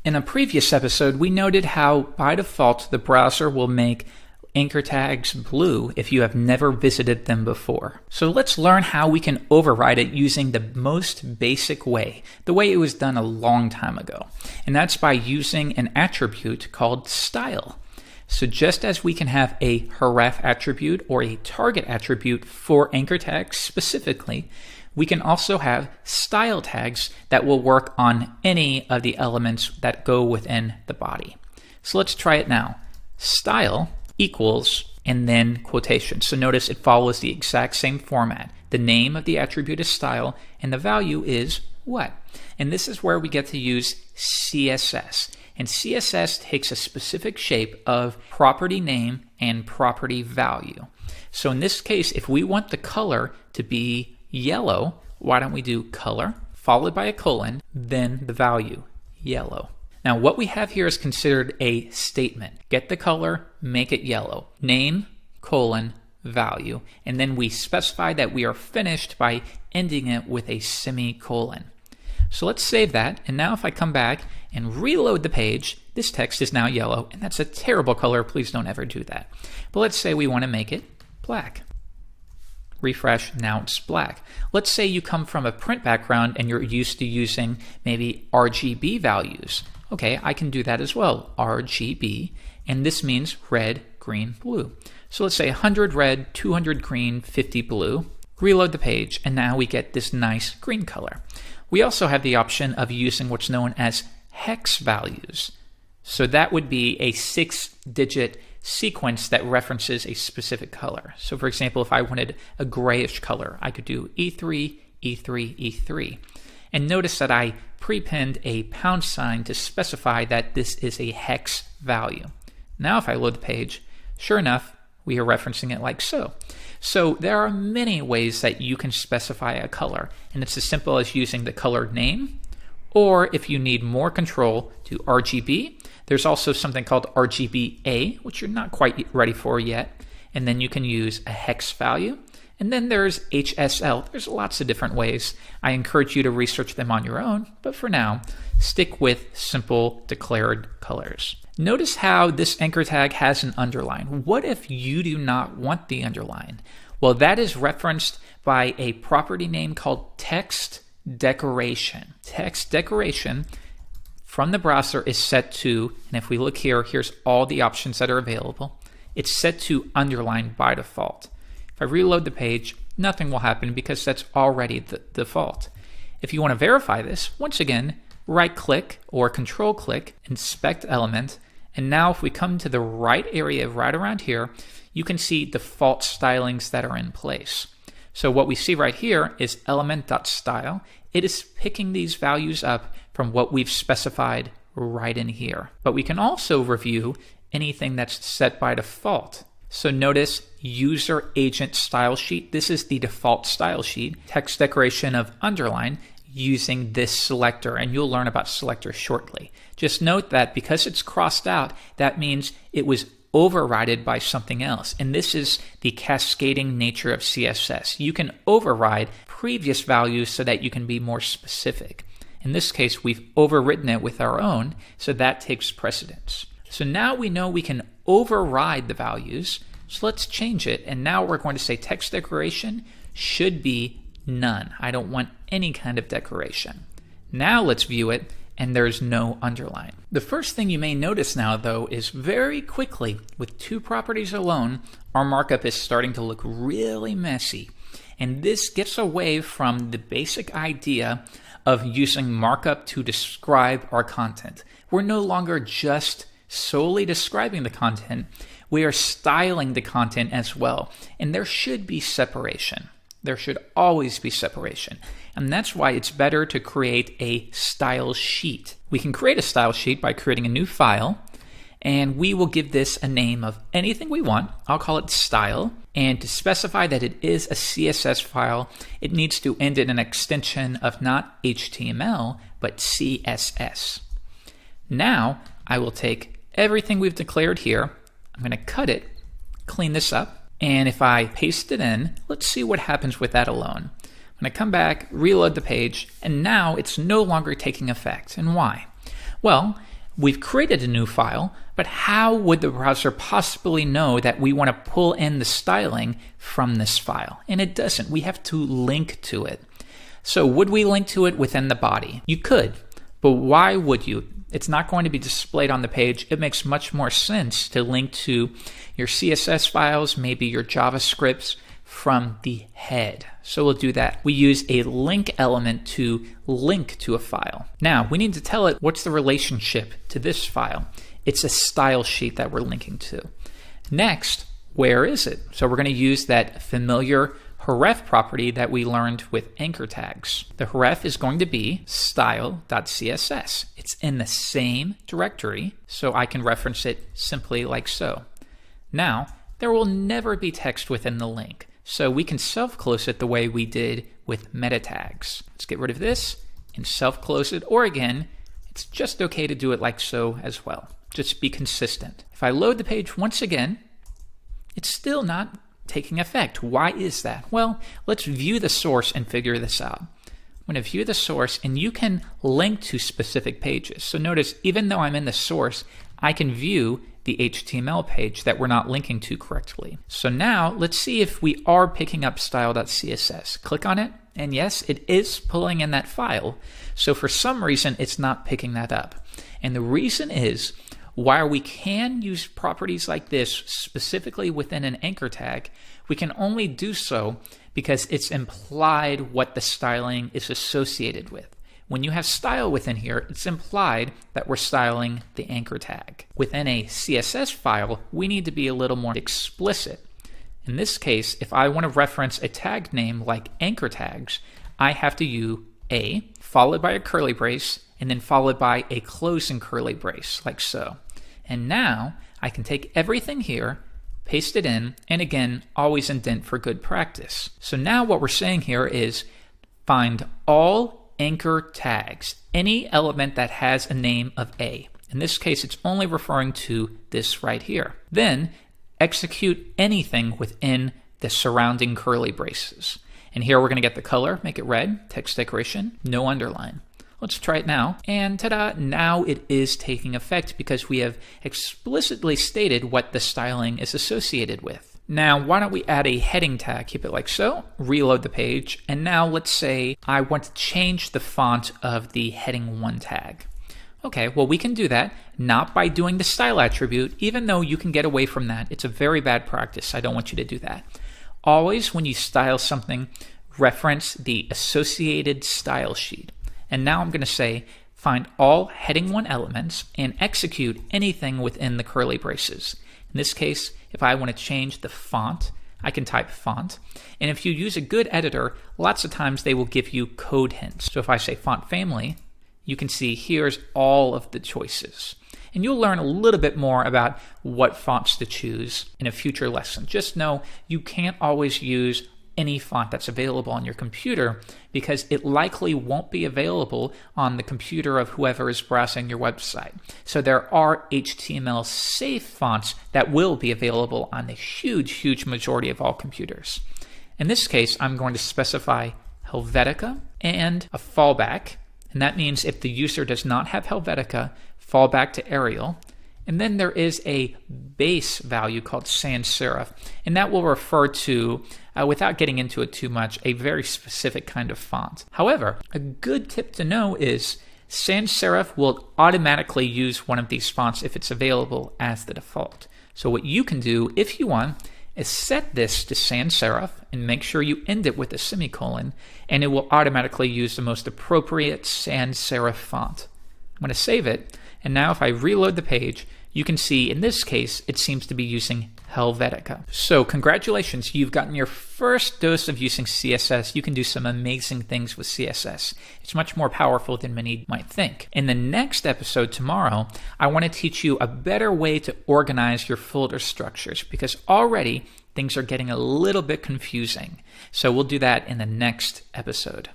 In a previous episode, we noted how by default the browser will make anchor tags blue if you have never visited them before. So let's learn how we can override it using the most basic way, the way it was done a long time ago. And that's by using an attribute called style. So just as we can have a href attribute or a target attribute for anchor tags specifically, we can also have style tags that will work on any of the elements that go within the body. So let's try it now. Style equals and then quotation. So notice it follows the exact same format. The name of the attribute is style and the value is what? And this is where we get to use CSS. And CSS takes a specific shape of property name and property value. So in this case, if we want the color to be yellow, why don't we do color followed by a colon, then the value, yellow. Now what we have here is considered a statement. Get the color, make it yellow. Name, colon, value. And then we specify that we are finished by ending it with a semicolon. So let's save that. And now if I come back and reload the page, this text is now yellow. And that's a terrible color. Please don't ever do that. But let's say we want to make it black. Refresh, now it's black. Let's say you come from a print background and you're used to using maybe RGB values. Okay, I can do that as well, RGB, and this means red, green, blue. So let's say 100 red, 200 green, 50 blue. Reload the page, and now we get this nice green color. We also have the option of using what's known as hex values. So that would be a 6-digit sequence that references a specific color. So for example, if I wanted a grayish color, I could do E3, E3, E3. And notice that I prepinned a # to specify that this is a hex value. Now if I load the page, sure enough, we are referencing it like so. So there are many ways that you can specify a color, and it's as simple as using the color name, or if you need more control, to RGB. There's also something called RGBA, which you're not quite ready for yet. And then you can use a hex value. And then there's HSL. There's lots of different ways. I encourage you to research them on your own. But for now, stick with simple declared colors. Notice how this anchor tag has an underline. What if you do not want the underline? Well, that is referenced by a property name called text decoration. Text decoration from the browser is set to, and if we look here, here's all the options that are available. It's set to underline by default. If I reload the page, nothing will happen because that's already the default. If you want to verify this, once again, right-click or control-click, inspect element, and now if we come to the right area right around here, you can see default stylings that are in place. So what we see right here is element.style. It is picking these values up from what we've specified right in here. But we can also review anything that's set by default. So notice user agent style sheet. This is the default style sheet. Text decoration of underline using this selector, and you'll learn about selector shortly. Just note that because it's crossed out, that means it was overridden by something else. And this is the cascading nature of CSS. You can override previous values so that you can be more specific. In this case, we've overwritten it with our own, so that takes precedence. So now we know we can override the values, so let's change it. And now we're going to say text decoration should be none. I don't want any kind of decoration. Now let's view it, and there's no underline. The first thing you may notice now, though, is very quickly, with two properties alone, our markup is starting to look really messy. And this gets away from the basic idea of using markup to describe our content. We're no longer just solely describing the content, we are styling the content as well. And there should be separation. There should always be separation. And that's why it's better to create a style sheet. We can create a style sheet by creating a new file, and we will give this a name of anything we want. I'll call it style. And to specify that it is a CSS file, it needs to end in an extension of not HTML, but CSS. Now, I will take everything we've declared here. I'm going to cut it, clean this up, and if I paste it in, let's see what happens with that alone. I'm going to come back, reload the page, and now it's no longer taking effect. And why? Well, we've created a new file, but how would the browser possibly know that we want to pull in the styling from this file? And it doesn't. We have to link to it. So would we link to it within the body? You could, but why would you? It's not going to be displayed on the page. It makes much more sense to link to your CSS files, maybe your JavaScripts, from the head. So we'll do that. We use a link element to link to a file. Now, we need to tell it what's the relationship to this file. It's a style sheet that we're linking to. Next, where is it? So we're going to use that familiar href property that we learned with anchor tags. The href is going to be style.css. It's in the same directory, so I can reference it simply like so. Now, there will never be text within the link, so we can self-close it the way we did with meta tags. Let's get rid of this and self-close it, or again, it's just okay to do it like so as well. Just be consistent. If I load the page once again, it's still not taking effect. Why is that? Well, let's view the source and figure this out. I'm going to view the source, and you can link to specific pages. So notice, even though I'm in the source, I can view the HTML page that we're not linking to correctly. So now let's see if we are picking up style.css. Click on it, and yes, it is pulling in that file. So for some reason, it's not picking that up. And the reason is, while we can use properties like this specifically within an anchor tag, we can only do so because it's implied what the styling is associated with. When you have style within here, it's implied that we're styling the anchor tag. Within a CSS file, we need to be a little more explicit. In this case, if I want to reference a tag name like anchor tags, I have to use a followed by a curly brace and then followed by a closing curly brace, like so. And now I can take everything here, paste it in, and again, always indent for good practice. So now what we're saying here is find all anchor tags, any element that has a name of A. In this case, it's only referring to this right here. Then execute anything within the surrounding curly braces. And here we're going to get the color, make it red, text decoration, no underline. Let's try it now, and ta-da, now it is taking effect because we have explicitly stated what the styling is associated with. Now, why don't we add a heading tag? Keep it like so, reload the page, and now let's say I want to change the font of the heading 1 tag. Okay, well, we can do that, not by doing the style attribute, even though you can get away from that. It's a very bad practice. I don't want you to do that. Always, when you style something, reference the associated style sheet. And now I'm going to say, find all heading 1 elements and execute anything within the curly braces. In this case, if I want to change the font, I can type font. And if you use a good editor, lots of times they will give you code hints. So if I say font family, you can see here's all of the choices. And you'll learn a little bit more about what fonts to choose in a future lesson. Just know you can't always use any font that's available on your computer because it likely won't be available on the computer of whoever is browsing your website. So there are HTML safe fonts that will be available on the huge majority of all computers. In this case, I'm going to specify Helvetica and a fallback, and that means if the user does not have Helvetica, fall back to Arial. And then there is a base value called sans serif, and that will refer to, without getting into it too much, a very specific kind of font. However, a good tip to know is sans serif will automatically use one of these fonts if it's available as the default. So what you can do, if you want, is set this to sans serif and make sure you end it with a semicolon, and it will automatically use the most appropriate sans serif font. I'm going to save it, and now if I reload the page, you can see in this case, it seems to be using Helvetica. So congratulations, you've gotten your first dose of using CSS. You can do some amazing things with CSS. It's much more powerful than many might think. In the next episode tomorrow, I want to teach you a better way to organize your folder structures because already things are getting a little bit confusing. So we'll do that in the next episode.